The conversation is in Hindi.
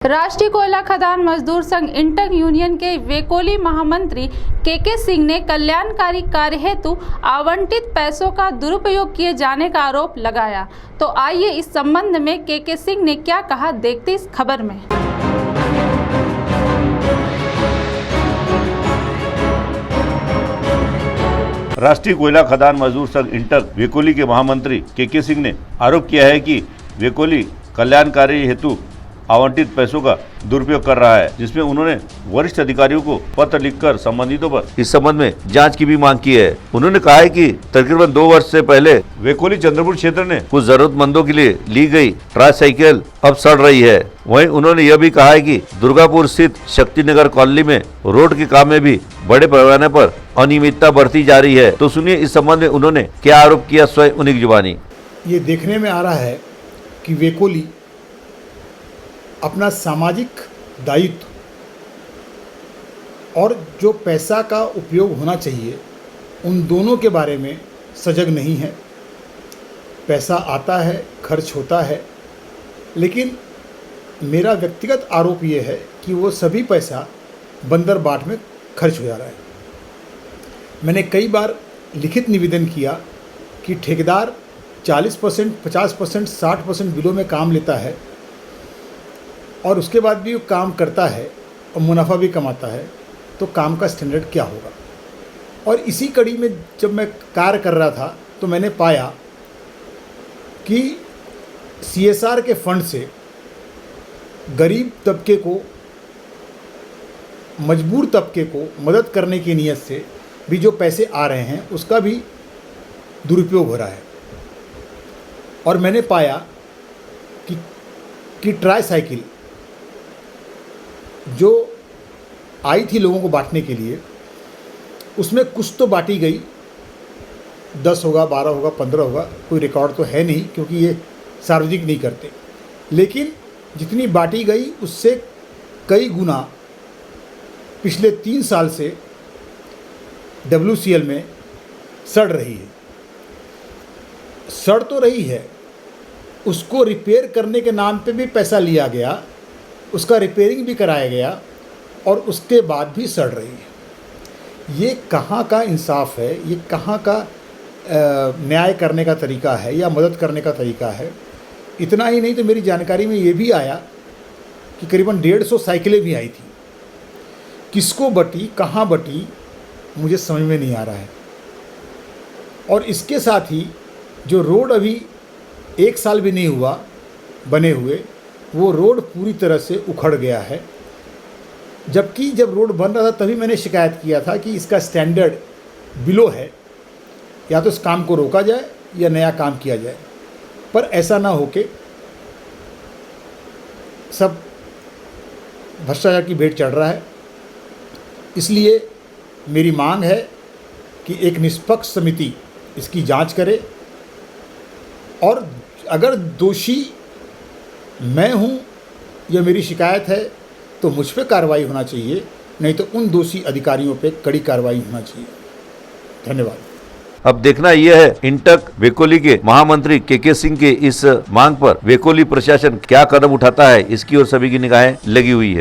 राष्ट्रीय कोयला खदान मजदूर संघ इंटक यूनियन के वेकोली महामंत्री के सिंह ने कल्याणकारी कार्य हेतु आवंटित पैसों का दुरुपयोग किए जाने का आरोप लगाया। तो आइए इस संबंध में के सिंह ने क्या कहा, देखते इस खबर में। राष्ट्रीय कोयला खदान मजदूर संघ इंटक वेकोली के महामंत्री के सिंह ने आरोप किया है कि वेकोली कल्याणकारी हेतु आवंटित पैसों का दुरुपयोग कर रहा है, जिसमें उन्होंने वरिष्ठ अधिकारियों को पत्र लिखकर संबंधितों पर इस संबंध में जांच की भी मांग की है। उन्होंने कहा है कि तकरीबन 2 वर्ष से पहले वेकोली चंद्रपुर क्षेत्र ने कुछ जरूरतमंदों के लिए ली गई ट्राईसाइकिल अब सड़ रही है। वहीं उन्होंने यह भी कहा है कि दुर्गापुर स्थित शक्तिनगर कॉलोनी में रोड के काम में भी बड़े पैमाने पर अनियमितता बढ़ती जा रही है। तो सुनिए इस संबंध में उन्होंने क्या आरोप किया, स्वयं उन्हीं की जुबानी। ये देखने में आ रहा है कि वेकोली अपना सामाजिक दायित्व और जो पैसा का उपयोग होना चाहिए उन दोनों के बारे में सजग नहीं है। पैसा आता है, खर्च होता है, लेकिन मेरा व्यक्तिगत आरोप ये है कि वो सभी पैसा बंदर बाट में खर्च हो जा रहा है। मैंने कई बार लिखित निवेदन किया कि ठेकेदार 40%, 50%, 60% बिलों में काम लेता है और उसके बाद भी वो काम करता है और मुनाफा भी कमाता है, तो काम का स्टैंडर्ड क्या होगा। और इसी कड़ी में जब मैं कार्य कर रहा था तो मैंने पाया कि CSR के फंड से गरीब तबके को, मजबूर तबके को मदद करने की नीयत से भी जो पैसे आ रहे हैं उसका भी दुरुपयोग हो रहा है। और मैंने पाया कि ट्राईसाइकिल जो आई थी लोगों को बांटने के लिए, उसमें कुछ तो बांटी गई, 10 होगा, 12 होगा, 15 होगा, कोई रिकॉर्ड तो है नहीं क्योंकि ये सार्वजनिक नहीं करते, लेकिन जितनी बांटी गई उससे कई गुना पिछले 3 साल से WCL में सड़ रही है। सड़ तो रही है, उसको रिपेयर करने के नाम पे भी पैसा लिया गया, उसका रिपेयरिंग भी कराया गया और उसके बाद भी सड़ रही है। ये कहाँ का इंसाफ है, ये कहाँ का न्याय करने का तरीका है या मदद करने का तरीका है। इतना ही नहीं तो मेरी जानकारी में ये भी आया कि करीबन 150 साइकिलें भी आई थी। किसको बटी, कहाँ बटी, मुझे समझ में नहीं आ रहा है। और इसके साथ ही जो रोड अभी 1 साल भी नहीं हुआ बने हुए, वो रोड पूरी तरह से उखड़ गया है। जबकि जब रोड बन रहा था तभी मैंने शिकायत किया था कि इसका स्टैंडर्ड बिलो है, या तो इस काम को रोका जाए या नया काम किया जाए। पर ऐसा ना हो के सब भ्रष्टाचार की भेंट चढ़ रहा है। इसलिए मेरी मांग है कि एक निष्पक्ष समिति इसकी जांच करे और अगर दोषी मैं हूं या मेरी शिकायत है तो मुझ पे कार्रवाई होना चाहिए, नहीं तो उन दोषी अधिकारियों पे कड़ी कार्रवाई होना चाहिए। धन्यवाद। अब देखना यह है इंटक वेकोली के महामंत्री के सिंह के इस मांग पर वेकोली प्रशासन क्या कदम उठाता है, इसकी ओर सभी की निगाहें लगी हुई है।